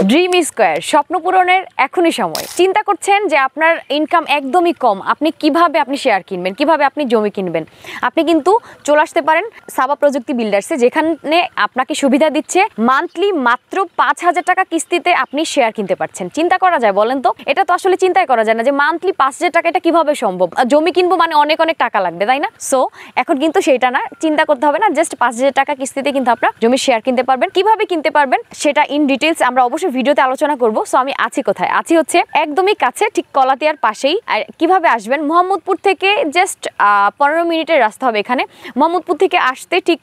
Dream square স্বপ্ন পূরণের এখনই সময়। চিন্তা করছেন যে আপনার ইনকাম একদমই কম, আপনি কিভাবে শেয়ার কিনবেন, কিভাবে আপনি জমি কিনবেন, আপনি কিন্তু চলে আসতে পারেন সাবা প্রযুক্তি বিল্ডার্সে, যেখানে আপনাকে সুবিধা দিচ্ছে মান্থলি মাত্র ৫,০০০ টাকা কিস্তিতে আপনি শেয়ার কিনতে পারছেন। চিন্তা করা যায় বলেন তো? এটা তো আসলে চিন্তাই করা যায় না যে মান্থলি ৫,০০০ টাকা এটা কিভাবে সম্ভব। জমি কিনবো মানে অনেক অনেক টাকা লাগবে, তাই না? সো এখন কিন্তু সেটা না, চিন্তা করতে হবে না, জাস্ট ৫,০০০ টাকা কিস্তিতে কিন্তু আপনারা জমি শেয়ার কিনতে পারবেন। কিভাবে কিনতে পারবেন সেটা ইন ডিটেলস আমরা অবশ্যই ভিডিওতে আলোচনা করব। সো আমি আছি কোথায়? আছি হচ্ছে একদমই কাছে, ঠিক কলাতিয়ার পাশেই। আর কিভাবে আসবেন, মোহাম্মদপুর থেকে জাস্ট 15 মিনিটের রাস্তা হবে এখানে। মোহাম্মদপুর থেকে আসতে ঠিক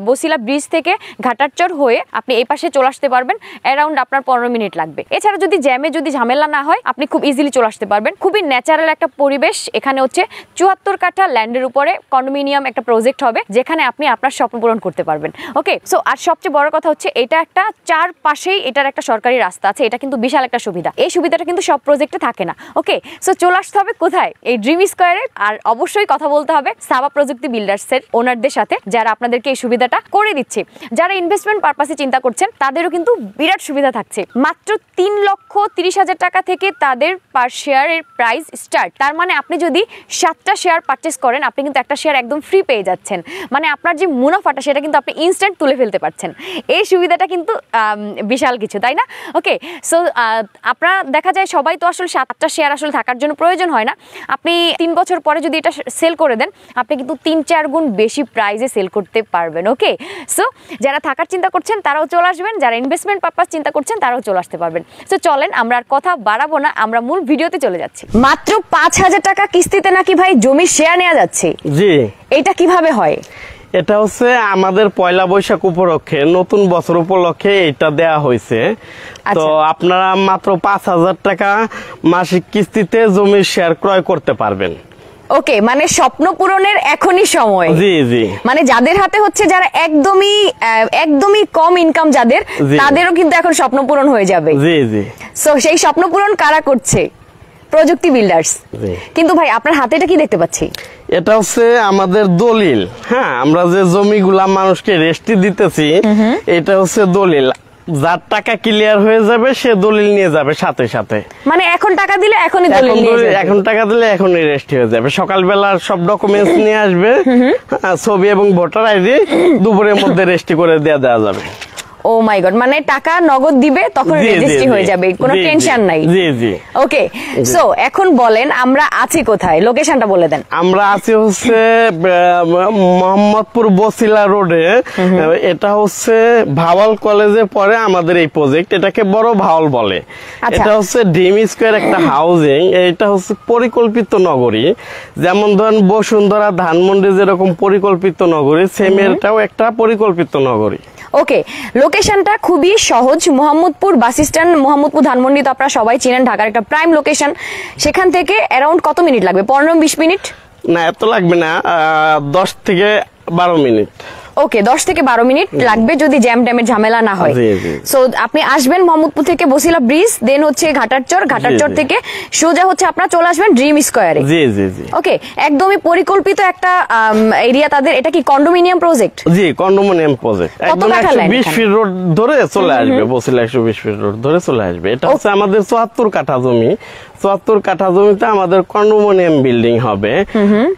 বসিলা ব্রিজ থেকে ঘাটারচর হয়ে আপনি এই পাশে চলে আসতে পারবেন। অ্যারাউন্ড আপনার 15 মিনিট লাগবে। এছাড়া যদি জ্যামে যদি ঝামেলা না হয়, আপনি খুব ইজিলি চলে আসতে পারবেন। খুবই ন্যাচারাল একটা পরিবেশ এখানে। হচ্ছে ৭৪ কাঠা ল্যান্ডের উপরে কন্ডোমিনিয়াম একটা প্রজেক্ট হবে, যেখানে আপনি আপনার স্বপ্ন পূরণ করতে পারবেন। ওকে, সো আর সবচেয়ে বড় কথা হচ্ছে এটা একটা চারপাশেই এটার একটা সরকারি রাস্তা আছে। এটা কিন্তু বিশাল একটা সুবিধা। এই সুবিধাটা কিন্তু সব প্রজেক্টে থাকে না। ওকে, সো চলে আসতে হবে কোথায়? এই ড্রিম স্কয়ারে। আর অবশ্যই কথা বলতে হবে সাবা প্রযুক্তি বিল্ডার্সের ওনারদের সাথে, যারা আপনাদেরকে এই সুবিধাটা করে দিচ্ছে। যারা ইনভেস্টমেন্ট পারপাসে চিন্তা করছেন তাদেরও কিন্তু বিরাট সুবিধা থাকছে। মাত্র ৩,৩০,০০০ টাকা থেকে তাদের পার শেয়ারের প্রাইস স্টার্ট। তার মানে আপনি যদি 7টা শেয়ার পারচেস করেন, আপনি কিন্তু একটা শেয়ার একদম ফ্রি পেয়ে যাচ্ছেন। মানে আপনার যে মুনাফাটা সেটা কিন্তু আপনি ইনস্ট্যান্ট তুলে ফেলতে পারছেন। এই সুবিধাটা কিন্তু বিশাল কিছু, তাই না? ওকে, সো আপনারা দেখা যায় সবাই তো আসলে 7টা শেয়ার আসলে থাকার জন্য প্রয়োজন হয় না। আপনি 3 বছর পরে যদি এটা সেল করে দেন, আপনি কিন্তু 3-4 গুণ বেশি প্রাইসে সেল করতে পারবেন। ওকে, সো যারা থাকার চিন্তা করছেন তারাও চলে আসবেন, যারা ইনভেস্টমেন্ট পারপাস চিন্তা করছেন তারাও চলে আসতে পারবেন। সো চলেন আমরা আর কথা বাড়াবো না, আমরা মূল ভিডিওতে চলে যাচ্ছি। মাত্র ৫,০০০ টাকা কিস্তিতে নাকি ভাই জমির শেয়ার নেওয়া যাচ্ছে? জি। এটা কিভাবে হয়? এটা হচ্ছে আমাদের পয়লা বৈশাখ উপলক্ষে, নতুন বছর উপলক্ষে এটা দেয়া হয়েছে। তো আপনারা মাত্র ৫,০০০ টাকা মাসিক কিস্তিতে জমির শেয়ার ক্রয় করতে পারবেন। ওকে, মানে স্বপ্ন পূরণের এখনই সময়। জি জি। মানে যাদের হাতে হচ্ছে, যারা একদমই কম ইনকাম যাদের, তাদেরও কিন্তু এখন স্বপ্ন পূরণ হয়ে যাবে। জি জি। সো সেই স্বপ্ন পূরণ কারা করছে? প্রযুক্তি বিল্ডার্স। কিন্তু ভাই আপনার হাতে এটা কি দেখতে পাচ্ছি? এটা হচ্ছে আমাদের দলিল। হ্যাঁ, আমরা যে জমিগুলা মানুষকে রেস্টি দিতেছি, এটা হচ্ছে দলিল। যার টাকা ক্লিয়ার হয়ে যাবে সে দলিল নিয়ে যাবে সাথে সাথে। মানে এখন টাকা দিলে এখনই দলিল নিয়ে যাবে? এখন টাকা দিলে এখনই রেস্টি হয়ে যাবে। সকালবেলা সব ডকুমেন্টস নিয়ে আসবে, ছবি এবং ভোটার আইডি, দুপুরের মধ্যে রেস্টি করে দেওয়া যাবে। ও মাই গড, মানে টাকা নগদ দিবে তখন রেজিস্ট্রি হয়ে যাবে, কোনো টেনশন নাই। জি জি। ওকে, সো এখন বলেন আমরা আছি কোথায়, লোকেশনটা বলে দেন। আমরা আছি হচ্ছে মোহাম্মদপুর বসিলা রোডে। এটা হচ্ছে ভাওয়াল কলেজের পরে আমাদের এই প্রজেক্ট। এটাকে বড় ভাওয়াল বলে। এটা হচ্ছে ড্রিম স্কয়ার একটা হাউজিং। এটা হচ্ছে পরিকল্পিত নগরী। যেমন ধরেন বসুন্ধরা, ধানমন্ডি যেরকম পরিকল্পিত নগরী, সেম এটাও একটা পরিকল্পিত নগরী। ওকে, লোকেশনটা খুবই সহজ। মোহাম্মদপুর বাস স্ট্যান্ড, মোহাম্মদপুর ধানমন্ডি তো আপনারা সবাই চিনেন, ঢাকার একটা প্রাইম লোকেশন। সেখান থেকে অ্যারাউন্ড কত মিনিট লাগবে? 15-20 মিনিট? না, এত লাগবে না, 10 থেকে 12 মিনিট। ওকে, 10 থেকে 12 মিনিট লাগবে যদি জ্যাম ট্যামের ঝামেলা না হয়। সো আপনি আসবেন মোহাম্মদপুর থেকে বসিলা ব্রিজ, দেন হচ্ছে ঘাটারচর থেকে সোজা হচ্ছে আপনারা চলে আসবেন ড্রিম স্কয়ারে। জি জি জি। ওকে, একদমই পরিকল্পিত একটা এরিয়া তাদের। এটা কি কন্ডোমিনিয়াম প্রজেক্ট? জি, কন্ডোমিনিয়াম প্রজেক্ট। একদম 120 ফিট রোড ধরে চলে আসবে, বসিলা 120 ফিট রোড ধরে চলে আসবে। এটা হচ্ছে আমাদের ৭৪ কাঠা জমি। ৭৪ কাঠা জমিতে আমাদের কন্ডোমিনিয়াম বিল্ডিং হবে।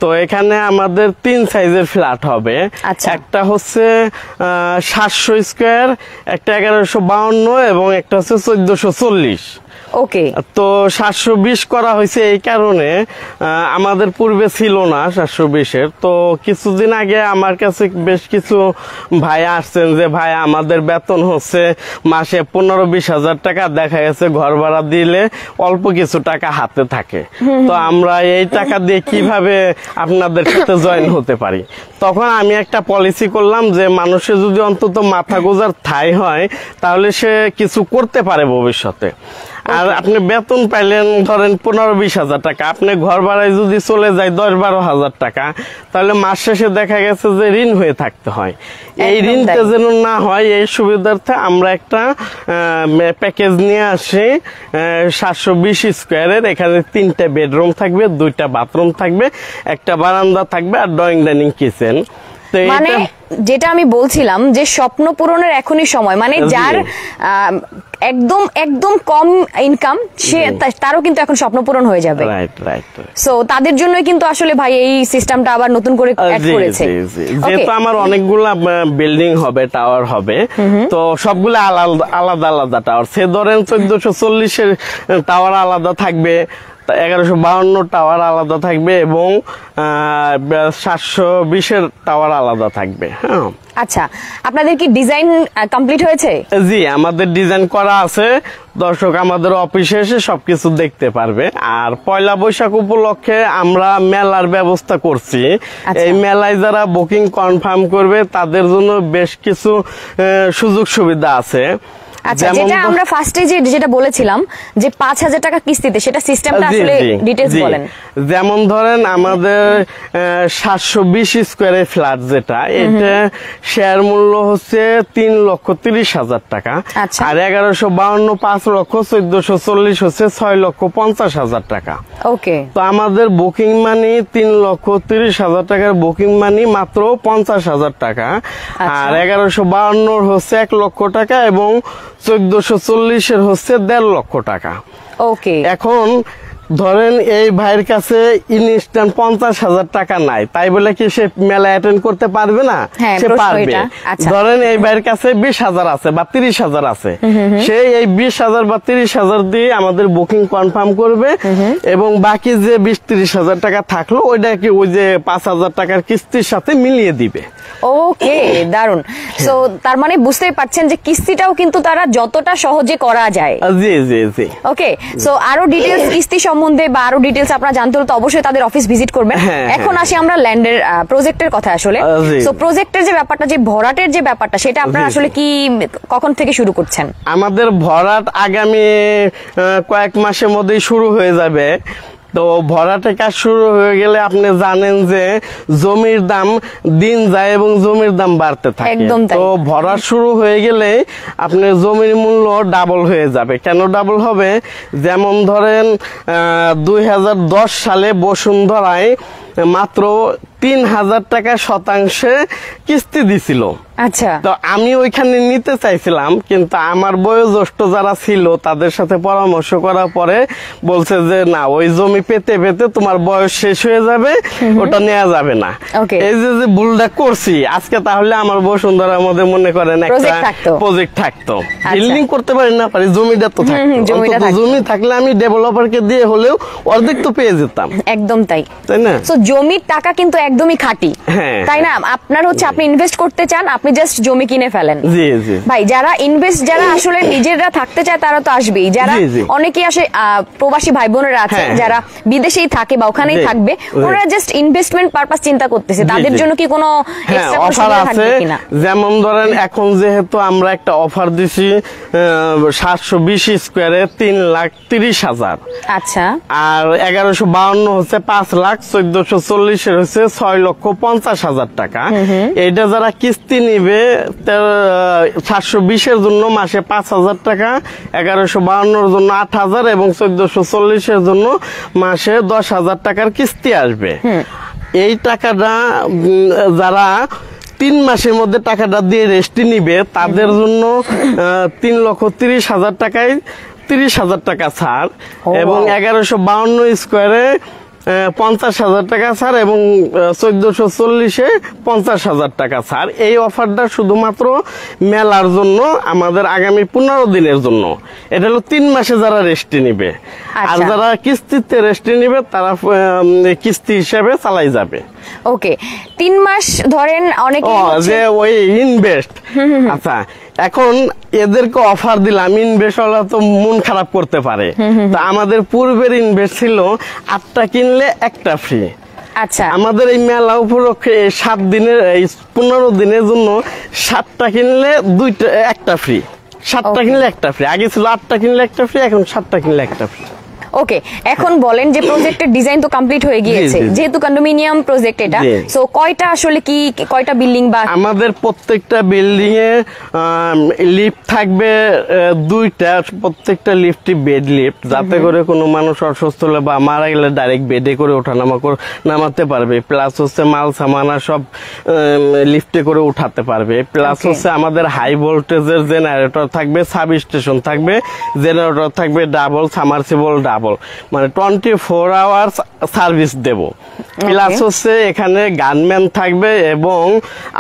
তো এখানে আমাদের 3 সাইজের ফ্ল্যাট হবে। একটা হচ্ছে 700 স্কয়ার, একটা 1152 এবং একটা হচ্ছে 1440। ওকে, তো 720 করা হয়েছে এই কারণে, আমাদের পূর্বে ছিল না 720-এর। তো কিছুদিন আগে আমার কাছে বেশ কিছু ভাই আসছেন যে ভাই আমাদের বেতন হচ্ছে মাসে 15-20 হাজার টাকা, দেখা গেছে ঘর ভাড়া দিলে অল্প কিছু টাকা হাতে থাকে, তো আমরা এই টাকা দিয়ে কিভাবে আপনাদের সাথে জয়েন হতে পারি। তখন আমি একটা পলিসি করলাম যে মানুষের যদি অন্তত মাথা গোজার ঠাঁই হয় তাহলে সে কিছু করতে পারে ভবিষ্যতে। আর আপনি বেতন পাইলেন ধরেন 15-20 হাজার টাকা, আপনি ঘর ভাড়ায় যদি চলে যায় 10-12 হাজার টাকা, তাহলে মাস শেষে দেখা গেছে যে ঋণ হয়ে থাকতে হয়। এই ঋণটা যেন না হয়, এই সুবিধার্থে আমরা একটা প্যাকেজ নিয়ে আসি 720 স্কয়ারের। এখানে 3টা বেডরুম থাকবে, 2টা বাথরুম থাকবে, একটা বারান্দা থাকবে আর ড্রয়িং ডাইনিং কিচেন। তো মানে যেটা আমি বলছিলাম যে স্বপ্ন পূরণের এখনই সময়, মানে যার একদম একদম কম ইনকাম সে তারও কিন্তু এখন স্বপ্ন পূরণ হয়ে যাবে। Right right. সো তাদের জন্যই কিন্তু আসলে ভাই এই সিস্টেমটা আবার নতুন করে অ্যাড করেছে। যেহেতু আমার অনেকগুলা বিল্ডিং হবে, টাওয়ার হবে, তো সবগুলো আলাদা আলাদা আলাদা টাওয়ার। সে ধরেন 1440-এর টাওয়ার আলাদা থাকবে, 1152 টাওয়ার আলাদা থাকবে এবং 720-এর টাওয়ার আলাদা থাকবে। হ্যাঁ, আচ্ছা, আপনাদের কি ডিজাইন কমপ্লিট হয়েছে? জি, আমাদের ডিজাইন করা আছে। দর্শক আমাদের অফিসে এসে সবকিছু দেখতে পারবে। আর পয়লা বৈশাখ উপলক্ষে আমরা মেলার ব্যবস্থা করছি। এই মেলায় যারা বুকিং কনফার্ম করবে তাদের জন্য বেশ কিছু সুযোগ সুবিধা আছে। আচ্ছা, যেটা আমরা ফার্স্টে যেটা বলেছিলাম যে 5000 টাকা কিস্তিতে, সেটা সিস্টেমটা আসলে ডিটেইলস বলেন। যেমন ধরেন আমাদের 720 স্কয়ারের ফ্ল্যাট যেটা, এটা শেয়ার মূল্য হচ্ছে 3,30,000 টাকা। আর 1152 5,1440 হচ্ছে 6,50,000 টাকা। ওকে, তো আমাদের বুকিং মানি 3,30,000 টাকার বুকিং মানি মাত্র 50,000 টাকা। আর 1152 হচ্ছে 1 লক্ষ টাকা এবং 1440-এর হচ্ছে 1.5 লক্ষ টাকা। ওকে, এখন ধরেন এই ভাইয়ের কাছে ইনস্ট্যান্ট 50,000 টাকা নাই, তাই বলে কি সে মেলা অ্যাটেন্ড করতে পারবে না? সে পারবে। ধরেন এই ভাইয়ের কাছে 20,000 আছে বা 30,000 আছে, সে এই 20,000 বা 30,000 দিয়ে আমাদের বুকিং কনফার্ম করবে এবং বাকি যে 20-30,000 টাকা থাকলো ওইটা কি ওই যে 5,000 টাকার কিস্তির সাথে মিলিয়ে দিবে। ওকে, দারুন। সো তার মানে বুঝতেই পারছেন যে কিস্তিটাও কিন্তু তারা যতটা সহজে করা যায়। জি জি জি। ওকে, সো আরো ডিটেইলস কিস্তি সম্বন্ধে বা আরো ডিটেইলস আপনারা জানতে হলে তো অবশ্যই তাদের অফিস ভিজিট করবেন। এখন আসি আমরা ল্যান্ডের প্রজেক্টের কথা আসলে। সো প্রজেক্টের যে ব্যাপারটা, যে ভরাটের যে ব্যাপারটা, সেটা আপনারা আসলে কি কখন থেকে শুরু করছেন? আমাদের ভরাট আগামী কয়েক মাসের মধ্যেই শুরু হয়ে যাবে। তো ভরাটের কাজ শুরু হয়ে গেলে আপনি জানেন যে জমির দাম দিন যায় এবং জমির দাম বাড়তে থাকে। তো ভরাট শুরু হয়ে গেলে আপনার জমির মূল্য ডাবল হয়ে যাবে। কেন ডাবল হবে? যেমন ধরেন 2010 সালে বসুন্ধরায় মাত্র 3,000 টাকা শতাংশে কিস্তি দিছিল। আচ্ছা, তো আমি ওইখানে নিতে চাইছিলাম, কিন্তু আমার বয়োজ্যেষ্ঠ যারা ছিল তাদের সাথে পরামর্শ করার পরে বলছে যে না, ওই জমি পেতে পেতে তোমার বয়স শেষ হয়ে যাবে, ওটা নেওয়া যাবে না। এই যে ভুলটা করছি আজকে, তাহলে আমার বসুন্ধরার মধ্যে মনে করেন একটা প্রজেক্ট থাকতো, বিল্ডিং করতে পারি না পারি, জমিটা তো থাকতো। জমি থাকলে আমি ডেভেলপারকে দিয়ে হলেও অর্ধেক তো পেয়ে যেতাম। একদম তাই, তাই না? তো জমির টাকা কিন্তু একদমই খাঁটি, তাই না? আপনার হচ্ছে আপনি ইনভেস্ট করতে চান, আপনি জাস্ট জমি কিনে ফেলেন। জি জি ভাই, যারা ইনভেস্ট, যারা আসলে নিজেরা থাকতে চায় তারা তো আসবেই। যারা অনেকেই আসে প্রবাসী ভাই বোনেরা আছে যারা বিদেশেই থাকে বা ওখানেই থাকবে, ওনারা জাস্ট ইনভেস্টমেন্ট পারপাস চিন্তা করতেছে, তাদের জন্য কি কোনো এক্সট্রা অফার আছে? যেমন ধরেন এখন যেহেতু আমরা একটা অফার দিছি 720 স্কয়ারে 3,30,000। আচ্ছা, আর 1152 হচ্ছে 5 লাখ, 1440-এর হচ্ছে 6,50,000 টাকা। এটা যারা কিস্তি নিবে 720-এর জন্য মাসে 5,000 টাকা, 1152-এর জন্য 8,000 এবং 1440-এর জন্য মাসে 10,000 টাকার কিস্তি আসবে। এই টাকাটা যারা 3 মাসের মধ্যে টাকাটা দিয়ে রেস্টি নিবে তাদের জন্য 3,30,000 টাকায় 30,000 টাকা ছাড় এবং 1152 স্কয়ারে 50,000 টাকা ছাড় এবং 1440-এ 50,000 টাকা ছাড়। এই অফারটা শুধুমাত্র মেলার জন্য, আমাদের আগামী 15 দিনের জন্য। এটা হলো 3 মাসে যারা রেস্টি নিবে। আর যারা কিস্তিতে রেস্টি নিবে তারা কিস্তি হিসেবে চালাই যাবে। ওকে, 3 মাস ধরেন অনেকে যে ওই ইনভেস্ট। আচ্ছা, এখন এদেরকে অফার দিলাম, ইনভেস্ট হলে তো মন খারাপ করতে পারে। তো আমাদের পূর্বের ইনভেস্ট ছিল 8টা কিনলে 1টা ফ্রি। আচ্ছা, আমাদের এই মেলা উপলক্ষে 7 দিনের, এই 15 দিনের জন্য 7টা কিনলে 1টা ফ্রি। 7টা কিনলে 1টা ফ্রি। আগে ছিল 8টা কিনলে 1টা ফ্রি, এখন 7টা কিনলে 1টা ফ্রি। ওকে, এখন বলেন যে প্রজেক্টের ডিজাইন তো কমপ্লিট হয়ে গিয়েছে, যেহেতু কন্ডোমিনিয়াম প্রজেক্ট এটা, সো কয়টা আসলে কি কয়টা বিল্ডিং বা আমাদের প্রত্যেকটা বিল্ডিং এ লিফট থাকবে 2টা, প্রত্যেকটা লিফটই বেড লিফট, যাতে করে কোনো মানুষ অসুস্থ হলে বা মারা গেলে ডাইরেক্ট বেডে করে ওঠানামা নামাতে পারবে। প্লাস হচ্ছে মাল সামানা সব লিফটে করে উঠাতে পারবে। প্লাস হচ্ছে আমাদের হাই ভোল্টেজের জেনারেটর থাকবে, সাব স্টেশন থাকবে, জেনারেটর থাকবে ডাবল, সামারসিবল ডাবল, মানে 24 আওয়ার্স সার্ভিস দেব। প্লাস হচ্ছে এখানে গানম্যান থাকবে, এবং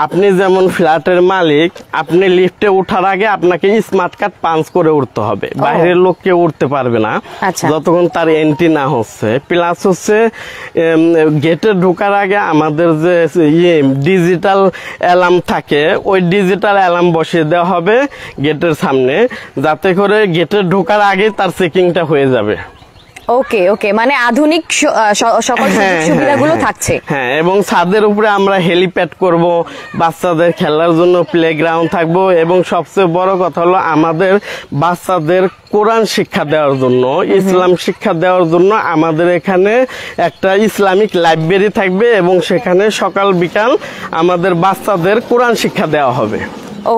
আপনি যেমন ফ্ল্যাটের মালিক, আপনি লিফটে ওঠার আগে আপনাকে স্মার্ট কার্ড পাঞ্চ করে উঠতে হবে, বাইরের লোক কেউ উঠতে পারবে না যতক্ষণ তার এন্ট্রি না হচ্ছে। প্লাস হচ্ছে গেটে ঢোকার আগে আমাদের যে ডিজিটাল অ্যালার্ম থাকে, ওই ডিজিটাল অ্যালার্ম বসিয়ে দেওয়া হবে গেটের সামনে, যাতে করে গেটে ঢোকার আগে তার চেকিংটা হয়ে যাবে। ওকে ওকে, মানে আধুনিক সকল সুবিধাগুলো থাকছে। হ্যাঁ, এবং ছাদের উপরে আমরা হেলিপ্যাড করব, বাচ্চাদের খেলার জন্য প্লেগ্রাউন্ড থাকবো, এবং সবচেয়ে বড় কথা হলো আমাদের বাচ্চাদের কোরআন শিক্ষা দেওয়ার জন্য, ইসলাম শিক্ষা দেওয়ার জন্য আমাদের এখানে একটা ইসলামিক লাইব্রেরি থাকবে, এবং সেখানে সকাল বিকাল আমাদের বাচ্চাদের কোরআন শিক্ষা দেওয়া হবে।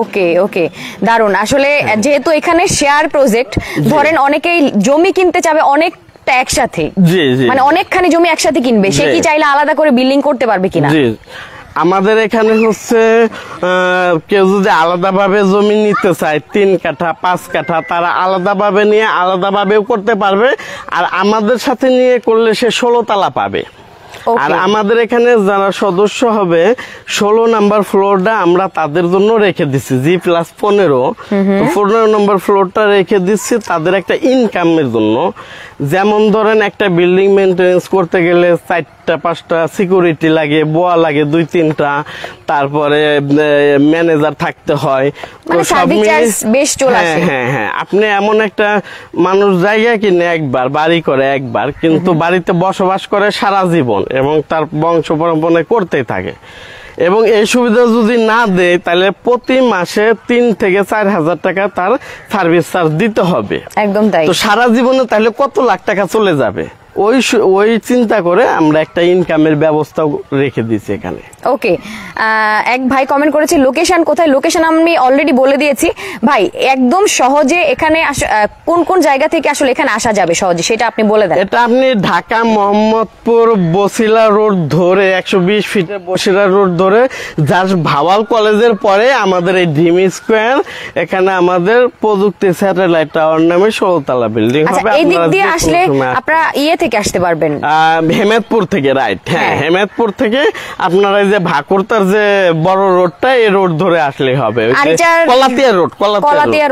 ওকে ওকে, দারুণ। আসলে যেহেতু এখানে শেয়ার প্রজেক্ট, ধরেন অনেকেই জমি কিনতে চাবে অনেক একসাথে, মানে অনেকখানি জমি একসাথে কিনবে, সে কি চাইলে আলাদা করে বিল্ডিং করতে পারবে কিনা? আমাদের এখানে হচ্ছে কেউ যদি আলাদাভাবে জমি নিতে চায় 3 কাঠা 5 কাঠা, তারা আলাদাভাবে নিয়ে আলাদাভাবেও করতে পারবে, আর আমাদের সাথে নিয়ে করলে সে 16 তালা পাবে। আর আমাদের এখানে যারা সদস্য হবে 16 নাম্বার ফ্লোরটা আমরা তাদের জন্য রেখে দিচ্ছি, G+15 নম্বর ফ্লোরটা রেখে দিচ্ছি তাদের একটা ইনকামের জন্য। যেমন ধরেন একটা বিল্ডিং মেইনটেনেন্স করতে গেলে 4টা-5টা সিকিউরিটি লাগে, বোয়া লাগে 2-3টা, তারপরে ম্যানেজার থাকতে হয়, তো সব হ্যাঁ, আপনি এমন একটা মানুষ জায়গা কিনে একবার বাড়ি করে একবার, কিন্তু বাড়িতে বসবাস করে সারা জীবন, এবং তার বংশ পরম্পরা করতেই থাকে। এবং এই সুবিধা যদি না দেয় তাহলে প্রতি মাসে 3 থেকে 4 হাজার টাকা তার সার্ভিস চার্জ দিতে হবে। একদম তাই। তো সারা জীবনে তাহলে কত লাখ টাকা চলে যাবে, ওই চিন্তা করে আমরা একটা ইনকামের ব্যবস্থা রেখে দিয়েছি এখানে। ওকে, এক ভাই কমেন্ট করেছে লোকেশন কোথায়। লোকেশন আমি অলরেডি বলে দিয়েছি ভাই, একদম সহজে এখানে কোন কোন জায়গা থেকে আসলে এখানে আসা যাবে সহজে, সেটা আপনি বলে দেন। এটা আপনি ঢাকা মোহাম্মদপুর বসিলা রোড ধরে 120 ফিটের বসিলা রোড ধরে জাস্ট ভাওয়াল কলেজের পরে আমাদের এই ড্রিম স্কোয়ার, এখানে আমাদের প্রযুক্তি স্যাটেলাইট টাওয়ার নামে 16 তলা বিল্ডিং হবে। এই দিক দিয়ে আসলে আপনারা থেকে আসতে পারবেন হেমেদপুর থেকে, রাইট? হ্যাঁ, হেমেদপুর থেকে আপনারা যে ভাকুরতার যে বড় রোডটা, এই রোড ধরে আসলে হবে, কলাতিয়া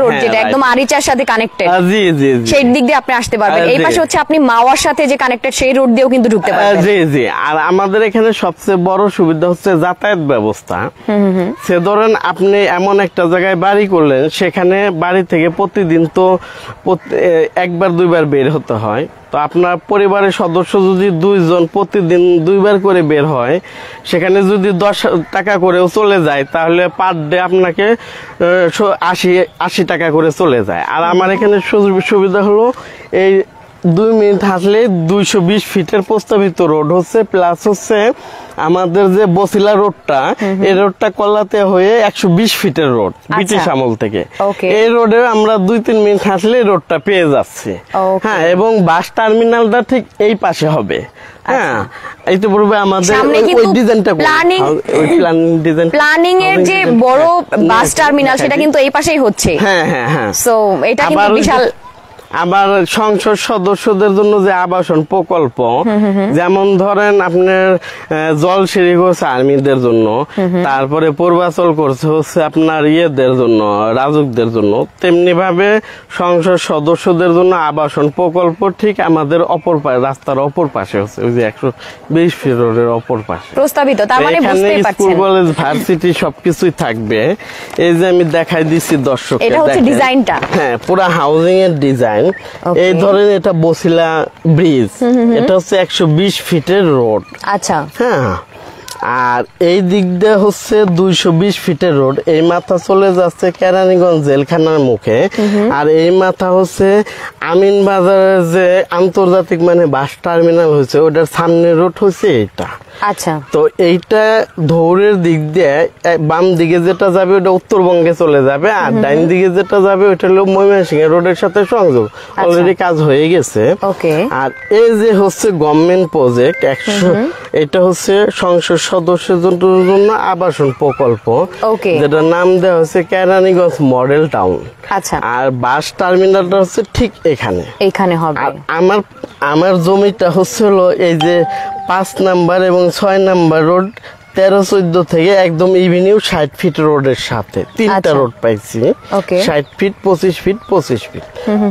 রোড যেটা একদম আরিচার সাথে কানেক্টেড, জি জি, সেই দিক দিয়ে আপনি আসতে পারবেন। এই পাশে হচ্ছে আপনি মাওয়ার সাথে যে কানেক্টেড, সেই রোড দিয়েও কিন্তু ঢুকতে পারবেন। জি জি। আর আমাদের এখানে সবচেয়ে বড় সুবিধা হচ্ছে যাতায়াত ব্যবস্থা। সে ধরেন আপনি এমন একটা জায়গায় বাড়ি করলেন, সেখানে বাড়ি থেকে প্রতিদিন তো 1-2 বার বের হতে হয়, তো আপনার পরিবারের সদস্য যদি 2 জন প্রতিদিন 2 বার করে বের হয়, সেখানে যদি 10 টাকা করেও চলে যায়, তাহলে পার ডে আপনাকে 80 টাকা করে চলে যায়। আর আমার এখানে সুবিধা হলো এই 2 মিনিট হাঁটলে 220 ফিটের প্রস্তাবিত রোড হচ্ছে, প্লাস হচ্ছে আমাদের যে বসিলা রোডটা, এই রোডটা কলাতে হয়ে 120 ফিটের রোড ব্রিটিশ আমল থেকে। এই রোডে আমরা 2-3 মিনিট হাঁটলে রোডটা পেয়ে যাচ্ছি। হ্যাঁ, এবং বাস টার্মিনালটা ঠিক এই পাশে হবে। হ্যাঁ, ইতিপূর্বে আমাদের ওই ডিজাইনটা প্ল্যানিং এর যে বড় বাস টার্মিনাল, সেটা কিন্তু এই পাশেই হচ্ছে। হ্যাঁ হ্যাঁ হ্যাঁ, সো এটা কিন্তু বিশাল। আবার সংসদ সদস্যদের জন্য যে আবাসন প্রকল্প, যেমন ধরেন আপনার জলসিঁড়ি করছে আর্মিদের জন্য, তারপরে পূর্বাচল করছে হচ্ছে আপনার ইয়েদের জন্য, রাজুকদের জন্য, তেমনি ভাবে সংসদ সদস্যদের জন্য আবাসন প্রকল্প ঠিক আমাদের অপর পাশে, রাস্তার অপর পাশে হচ্ছে, ওই যে 120 ফিট রোডের অপর পাশে প্রস্তাবিত। তার মানে বুঝতেই পারছেন স্কুল কলেজ ভার্সিটি সবকিছুই থাকবে। এই যে আমি দেখাই দিচ্ছি দর্শক, এটা হচ্ছে ডিজাইনটা। হ্যাঁ, পুরো হাউজিং এর ডিজাইন। এই ধরেন এটা বসিলা ব্রিজ, এটা হচ্ছে 120 ফিটের রোড। আচ্ছা, হ্যাঁ, আর এই দিক দিয়ে হচ্ছে 220 ফিটের রোড, এই মাথা চলে যাচ্ছে কেরানীগঞ্জ জেলখানার মুখে। আর এই মাথা হচ্ছে আমিন বাজারের যে আন্তর্জাতিক মানে বাস টার্মিনাল হয়েছে ওটার সামনের রোড হচ্ছে এইটা। আচ্ছা, তো এইটা ধৌরের দিক দিয়ে বাম দিকে যেটা যাবে ওটা উত্তরবঙ্গে চলে যাবে, আর ডাইন দিকে যেটা যাবে ওটা হলো ময়মনসিংহ রোডের সাথে সংযোগ, অলরেডি কাজ হয়ে গেছে। ওকে। আর এই যে হচ্ছে গভর্নমেন্ট প্রজেক্ট 100, এটা হচ্ছে সংসদ সদস্যদের জন্য আবাসন প্রকল্প, ওকে, যেটা নাম দেওয়া হচ্ছে কেরানীগঞ্জ মডেল টাউন। আচ্ছা, আর বাস টার্মিনালটা হচ্ছে ঠিক এখানে হবে। আর আমার জমিটা হচ্ছে হলো এই যে 5 নাম্বার এবং 6 নাম্বার রোড 13-14 থেকে একদম ইভিনিউ 60 ফিট রোডের সাথে 3টা রোড পাইছি। 60 ফিট 25 ফিট 25 ফিট,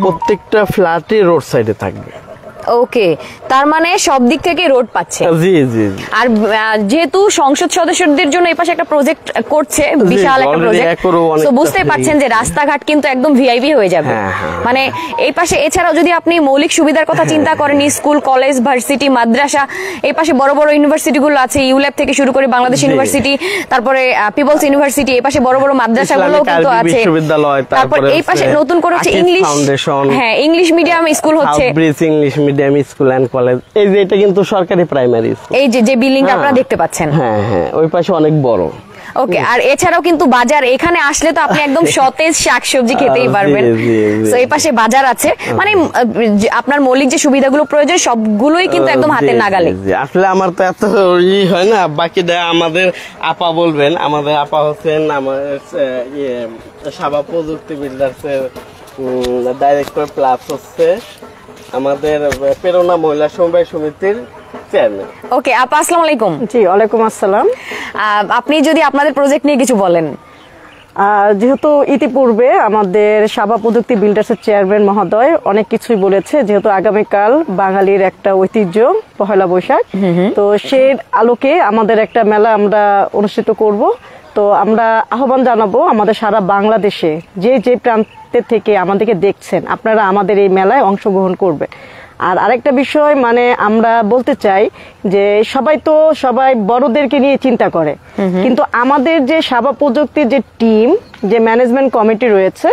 প্রত্যেকটা ফ্ল্যাটে রোড সাইডে থাকবে। ওকে, তার মানে সব দিক থেকে রোড পাচ্ছে। জি জি। আর যেহেতু সংসদ সদস্যদের জন্য এই পাশে একটা প্রজেক্ট করছে, বিশাল একটা প্রজেক্ট, তো বুঝতেই পারছেন যে রাস্তাঘাট কিন্তু একদম ভিআইপি হয়ে যাবে। মানে এই পাশে এছাড়াও যদি আপনি মৌলিক সুবিধার কথা চিন্তা করেন, স্কুল, কলেজ, ভার্সিটি, মাদ্রাসা, এই পাশে বড় বড় ইউনিভার্সিটি গুলো আছে, ইউল্যাব থেকে শুরু করে বাংলাদেশ ইউনিভার্সিটি, তারপরে পিপলস ইউনিভার্সিটি, এই পাশে বড় বড় মাদ্রাসাগুলো কিন্তু আছে। তারপর এই পাশে নতুন করে হচ্ছে ইংলিশ, হ্যাঁ, ইংলিশ মিডিয়াম স্কুল হচ্ছে, English medium school and college. এই যে এটা কিন্তু সরকারি প্রাইমারি স্কুল, এই যে বিল্ডিংটা আপনারা দেখতে পাচ্ছেন। হ্যাঁ হ্যাঁ, ওই পাশে অনেক বড়। ওকে, আর এছাড়াও কিন্তু বাজার, এখানে আসলে তো আপনি একদম সতেজ শাকসবজি খেতেই পারবেন। তো এই পাশে বাজার আছে, মানে আপনার মৌলিক যে সুবিধাগুলো প্রয়োজন সবগুলোই কিন্তু একদম হাতের নাগালে। আসলে আমার তো এত হয় না, বাকিটা আমাদের আপা বলবেন। আমাদের আপা হচ্ছেন আমাদের সাবা প্রযুক্তি বিল্ডার্সের ডাইরেক্টর, প্লাস হচ্ছে আমাদের প্রেরণা মহিলা সমবায় সমিতির চেয়ারম্যান। ওকে আপা, আসসালামু আলাইকুম। জি, ওয়ালাইকুম আসসালাম। আপনি যদি আপনাদের প্রজেক্ট নিয়ে কিছু বলেন। যেহেতু ইতিপূর্বে আমাদের সাবা প্রযুক্তি বিল্ডার্সের চেয়ারম্যান মহোদয় অনেক কিছুই বলেছে, যেহেতু আগামীকাল বাঙালির একটা ঐতিহ্য পহেলা বৈশাখ, তো সেই আলোকে আমাদের একটা মেলা আমরা অনুষ্ঠিত করব। তো আমরা আহ্বান জানাবো আমাদের সারা বাংলাদেশে যে প্রান্তে থেকে আমাদেরকে দেখছেন, আপনারা আমাদের এই মেলায় অংশগ্রহণ করবে। আর আরেকটা বিষয়, মানে আমরা বলতে চাই যে সবাই বড়দেরকে নিয়ে চিন্তা করে, কিন্তু আমাদের যে সাবা প্রযুক্তির যে টিম, যে ম্যানেজমেন্ট কমিটি রয়েছে,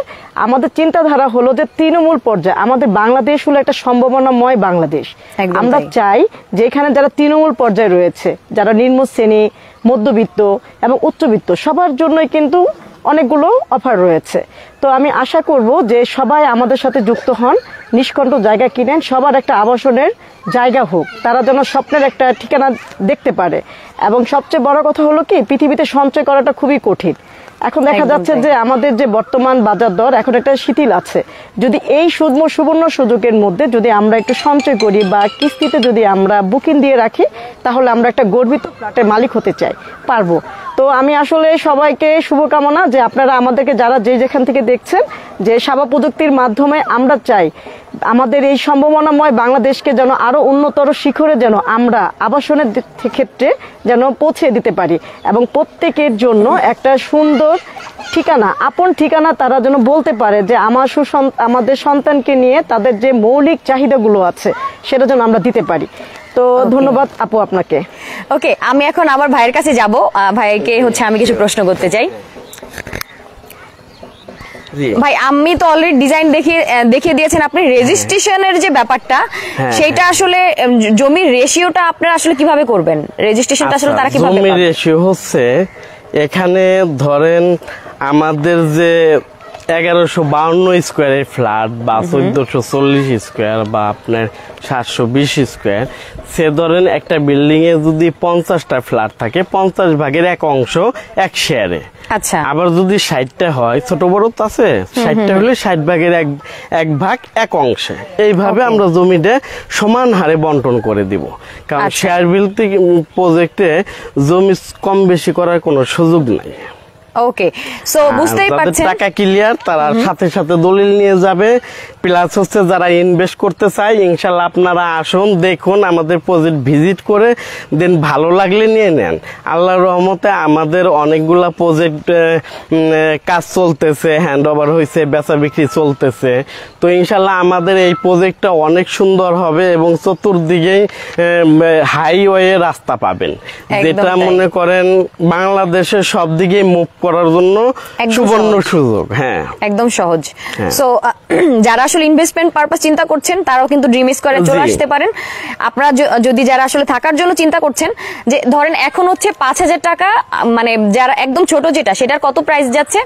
আমাদের চিন্তাধারা হলো যে তৃণমূল পর্যায়ে আমাদের বাংলাদেশ হলো একটা সম্ভাবনাময় বাংলাদেশ। আমরা চাই যে এখানে যারা তৃণমূল পর্যায়ে রয়েছে, যারা নিম্ন শ্রেণী, মধ্যবিত্ত এবং উচ্চবিত্ত, সবার জন্যই কিন্তু অনেকগুলো অফার রয়েছে। তো আমি আশা করব যে সবাই আমাদের সাথে যুক্ত হন, নিষ্কণ্ঠ জায়গা কিনেন, সবার একটা আবাসনের জায়গা হোক, তারা যেন স্বপ্নের একটা ঠিকানা দেখতে পারে। এবং সবচেয়ে বড় কথা হলো কি, পৃথিবীতে সঞ্চয় করাটা খুবই কঠিন। এখন দেখা যাচ্ছে যে আমাদের যে বর্তমান বাজার দর এখন একটা শিথিল আছে। যদি এই সুবর্ণ সুযোগের মধ্যে যদি আমরা একটু সঞ্চয় করি বা কিস্তিতে যদি আমরা বুকিং দিয়ে রাখি, তাহলে আমরা একটা গর্বিত ফ্ল্যাটের মালিক হতে পারবো। তো আমি আসলে সবাইকে শুভকামনা যে আপনারা আমাদেরকে যারা যেখান থেকে দেখছেন, যে সাবা প্রযুক্তির মাধ্যমে আমরা চাই আমাদের এই সম্ভাবনাময় বাংলাদেশকে যেন আরো উন্নতর শিখরে যেন আমরা আবাসনের ক্ষেত্রে যেন পৌঁছে দিতে পারি, এবং প্রত্যেকের জন্য একটা সুন্দর ঠিকানা, আপন ঠিকানা তারা যেন বলতে পারে যে আমাদের সন্তানকে নিয়ে তাদের যে মৌলিক চাহিদাগুলো আছে সেটা যেন আমরা দিতে পারি। তো ধন্যবাদ আপু আপনাকে। ওকে, আমি এখন আমার ভাইয়ের কাছে যাব। ভাইকে হচ্ছে আমি কিছু প্রশ্ন করতে চাই। ভাই, আমি তো অলরেডি ডিজাইন দেখিয়ে দিয়েছেন আপনি। রেজিস্ট্রেশনের যে ব্যাপারটা, সেটা আসলে জমির রেশিওটা আপনারা আসলে কিভাবে করবেন? রেজিস্ট্রেশনটা আসলে তারা কিভাবে জমির রেশিও হচ্ছে, এখানে ধরেন আমাদের যে 1152 স্কোয়ারের ফ্ল্যাট বা 1440 স্কোয়ার বা আপনার 720 স্কোয়ার, সে ধরেন একটা বিল্ডিং এ যদি 50টা ফ্ল্যাট থাকে, 50 ভাগের এক অংশ এক শেয়ারে। আচ্ছা, আবার যদি 60টা হয়, ছোট বড় তো আছে, 60টা হলে 60 ভাগের এক ভাগ এক অংশে, এইভাবে আমরা জমিটা সমান হারে বন্টন করে দিব। কারণ শেয়ার বিলতে প্রজেক্টে জমি কম বেশি করার কোনো সুযোগ নাই। ওকে, সো বুঝতেই পারছেন, টাকা ক্লিয়ার, তারা সাথে সাথে দলিল নিয়ে যাবে, প্লাস হচ্ছে যারা ইনভেস্ট করতে চায় ইনশাল্লাহ আপনারা আসুন, দেখুন আমাদের প্রজেক্ট ভিজিট করে দেন ভালো লাগলে নিয়ে নেন। আল্লাহর রহমতে আমাদের অনেকগুলা প্রজেক্ট কাজ চলতেছে, হ্যান্ড ওভার হয়েছে, বেচা বিক্রি চলতেছে। তো ইনশাল্লাহ আমাদের এই প্রজেক্টটা অনেক সুন্দর হবে এবং চতুর্দিকেই হাইওয়ে রাস্তা পাবেন, যেটা মনে করেন বাংলাদেশের সব দিকে মুভ করার জন্য সুবর্ণ সুযোগ। হ্যাঁ, একদম সহজ। সো যারা আসলে ইনভেস্টমেন্ট পারপাস চিন্তা করছেন তারাও কিন্তু ড্রিম স্কয়ারে চলে আসতে পারেন। আপনারা যদি যারা আসলে থাকার জন্য চিন্তা করছেন, যে ধরেন এখন হচ্ছে 5,000 টাকা, মানে যারা একদম ছোট যেটা, সেটার কত প্রাইস যাচ্ছে?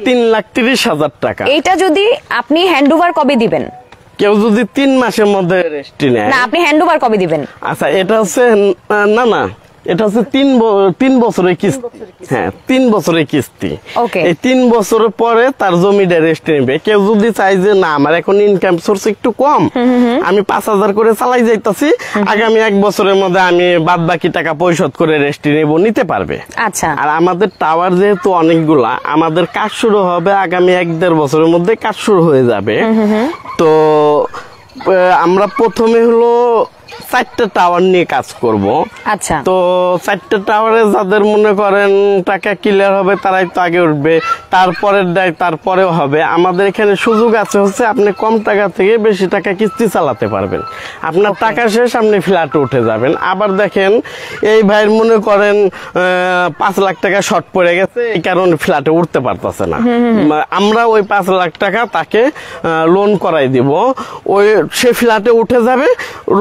3,30,000 টাকা। এইটা যদি আপনি হ্যান্ডওভার কবে দিবেন? কেউ যদি 3 মাসের মধ্যে রেস্টি নেয়। না, আপনি হ্যান্ডওভার কবে দিবেন? আচ্ছা, এটা হচ্ছে না এটা হচ্ছে 3 বছরের কিস্তি। হ্যাঁ, 3 বছরের কিস্তি। এই 3 বছরের পরে তার জমিটা রেস্ট নেবে। কেউ যদি চাই যে না আমার এখন ইনকাম সোর্স একটু কম, আমি 5,000 করে চালাই যাইতাছি, আগামী 1 বছরের মধ্যে আমি বাদ বাকি টাকা পরিশোধ করে রেস্ট নেব, নিতে পারবে। আচ্ছা। আর আমাদের টাওয়ার যেহেতু অনেকগুলা, আমাদের কাজ শুরু হবে আগামী 1-1.5 বছরের মধ্যে কাজ শুরু হয়ে যাবে। তো আমরা প্রথমে হলো 4টা টাওয়ার নিয়ে কাজ করব। আচ্ছা। তো 4টা টাওয়ারে যাদের মনে করেন টাকা ক্লিয়ার হবে তারাই তো আগে উঠবে, তারপরের দায় তারপরেও হবে। আমাদের এখানে সুযোগ আছে হচ্ছে আপনি কম টাকা থেকে বেশি টাকা কিস্তি চালাতে পারবেন, আপনার টাকা শেষ আপনি ফ্ল্যাটে উঠে যাবেন। আবার দেখেন এই ভাইয়ের মনে করেন 5 লাখ টাকা শর্ট পড়ে গেছে, এই কারণে ফ্ল্যাটে উঠতে পারতেছে না, আমরা ওই 5 লাখ টাকা তাকে লোন করাই দিব, ওই সে ফ্ল্যাটে উঠে যাবে,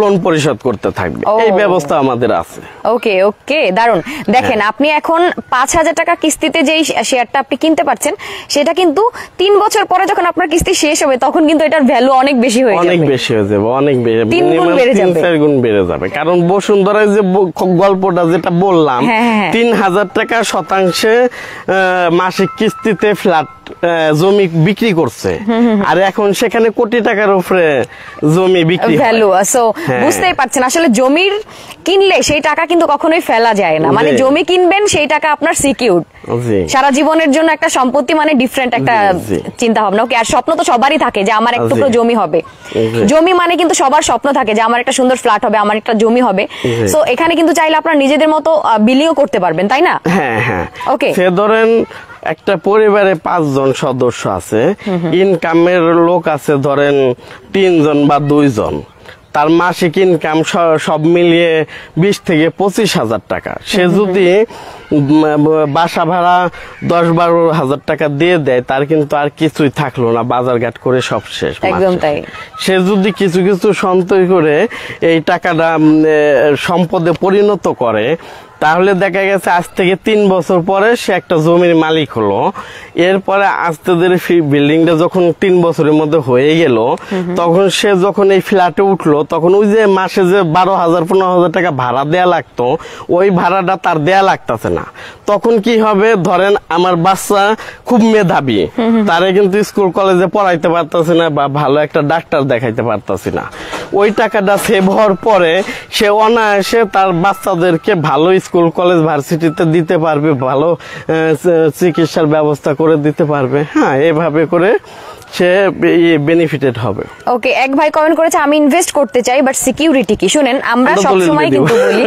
লোন পরিশোধ করতে থাকবে। এই ব্যবস্থা আমাদের আছে। ওকে ওকে, দারুন। দেখেন আপনি এখন 5,000 টাকা কিস্তিতে যেই শেয়ারটা আপনি কিনতে পারছেন, সেটা কিন্তু 3 বছর পরে যখন আপনার কিস্তি শেষ হবে তখন কিন্তু এটার ভ্যালু অনেক বেশি হয়ে যাবে। অনেক বেশি হয়ে যাবে, অনেক বেশি, 3 গুণ বেড়ে যাবে, 3-4 গুণ বেড়ে যাবে। কারণ বসুন্ধরায় যে গল্পটা যেটা বললাম, 3,000 টাকা শতাংশে মাসিক কিস্তিতে ফ্ল্যাট জমি বিক্রি করছে, আর এখন সেখানে কোটি টাকার উপরে জমি বিক্রি ভ্যালু। সো বুঝতেই পারছেন আসলে জমির কিনলে সেই টাকা কিন্তু কখনোই ফেলা যায় না, মানে জমি কিনবেন সেই টাকা আপনার সিকিউরড সারা জীবনের জন্য, একটা সম্পত্তি মানে ডিফারেন্ট একটা চিন্তা ভাবনা। ওকে, আর স্বপ্ন তো সবারই থাকে যে আমার একটু জমি হবে, জমি মানে কিন্তু সবার স্বপ্ন থাকে যে আমার একটা সুন্দর ফ্ল্যাট হবে, আমার একটা জমি হবে। সো এখানে কিন্তু চাইলে আপনারা নিজেদের মতো বিলিংও করতে পারবেন, তাই না? হ্যাঁ হ্যাঁ। ওকে, সে ধরেন একটা পরিবারে 5 জন সদস্য আছে, ইনকামের লোক আছে ধরেন 3 জন বা 2 জন, তার মাসিক ইনকাম সব মিলিয়ে 20 থেকে 25,000 টাকা। সে যদি বাসা ভাড়া 10-12 হাজার টাকা দিয়ে দেয়, তার কিন্তু আর কিছুই থাকলো না, বাজার ঘাট করে সব শেষ। একদম তাই। সে যদি কিছু কিছু সঞ্চয় করে এই টাকাটা সম্পদে পরিণত করে, তাহলে দেখা গেছে আজ থেকে 3 বছর পরে সে একটা জমির মালিক হলো। এরপরে আস্তে ধীরে বিল্ডিংটা যখন 3 বছরের মধ্যে হয়ে গেল, তখন সে যখন এই ফ্ল্যাটে উঠলো, তখন ওই যে মাসে যে 12,000-15,000 টাকা ভাড়া দেয়া লাগতো, ওই ভাড়াটা তার দেয়া লাগতেছে না। তখন কি হবে, ধরেন আমার বাচ্চা খুব মেধাবী, তারে কিন্তু স্কুল কলেজে পড়াইতে পারতেছে না বা ভালো একটা ডাক্তার দেখাইতে পারতেছি না, ওই টাকাটা সেভ হওয়ার পরে সে অনায়াসে তার বাচ্চাদেরকে ভালো স্কুল কলেজ ভার্সিটিতে দিতে পারবে, ভালো চিকিৎসার ব্যবস্থা করে দিতে পারবে। হ্যাঁ, এভাবে করে সে বেনিফিটেড হবে। ওকে, এক ভাই কমেন্ট করেছে আমি ইনভেস্ট করতে চাই বাট সিকিউরিটি কি? শুনেন, আমরা সবসময় কিন্তু বলি,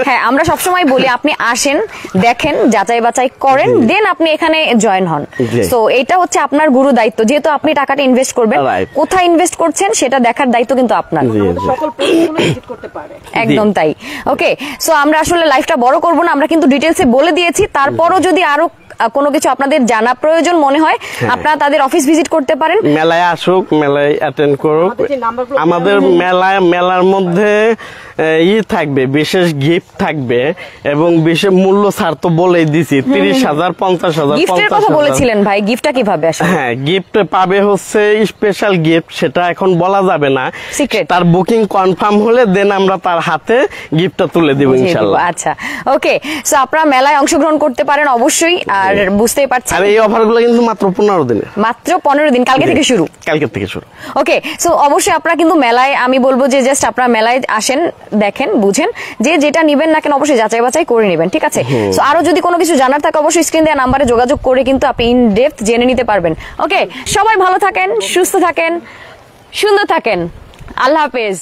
হ্যাঁ আমরা সবসময় বলি আপনি আসেন, দেখেন, যাচাই বাছাই করেন, দেন আপনি এখানে জয়েন হন। সো এটা হচ্ছে আপনার গুরু দায়িত্ব, যেহেতু আপনি টাকাটা ইনভেস্ট করবেন, কোথায় ইনভেস্ট করছেন সেটা দেখার দায়িত্ব কিন্তু আপনার। একদম তাই। ওকে, সো আমরা আসলে লাইফটা বড় করব না, আমরা কিন্তু ডিটেইলসে বলে দিয়েছি। তারপরও যদি আরো কোনো কিছু আপনাদের জানা প্রয়োজন মনে হয়, আপনারা তাদের অফিস ভিজিট করতে পারেন। মেলায় আসুক, মেলায় অ্যাটেন্ড করুক। আমাদের মেলার মধ্যে থাকবে, বিশেষ গিফট থাকবে এবং বিশেষ মূল্য ছাড় তো বলেই দিছি, 30,000, 50,000, গিফটের কথা বলেছিলেন ভাই, গিফটটা কিভাবে আসবে? হ্যাঁ, গিফট পাবে হচ্ছে স্পেশাল গিফট, সেটা এখন বলা যাবে না, সিক্রেট। তার বুকিং কনফার্ম হলে দেন আমরা তার হাতে গিফটটা তুলে দেব ইনশাআল্লাহ। আচ্ছা, ওকে। সো আপনারা মেলায় অংশগ্রহণ করতে পারেন অবশ্যই। আর বুঝতেই পারছেন আর এই অফারগুলো কিন্তু মাত্র 15 দিনে, মাত্র 15 দিন, কালকে থেকে শুরু। কালকে থেকে শুরু। ওকে, সো অবশ্যই আপনারা কিন্তু মেলায়, আমি বলবো যে জাস্ট আপনারা মেলায় আসেন, দেখেন, বুঝেন, যে যেটা নিবেন না কেন অবশ্যই যাচাই বাছাই করে নেবেন, ঠিক আছে? সো আরো যদি কোনো কিছু জানার থাকে অবশ্যই স্ক্রিন দেওয়া নাম্বারে যোগাযোগ করে কিন্তু আপনি ইন ডেপথ জেনে নিতে পারবেন। ওকে, সবাই ভালো থাকেন, সুস্থ থাকেন, সুন্দর থাকেন, আল্লাহ হাফেজ।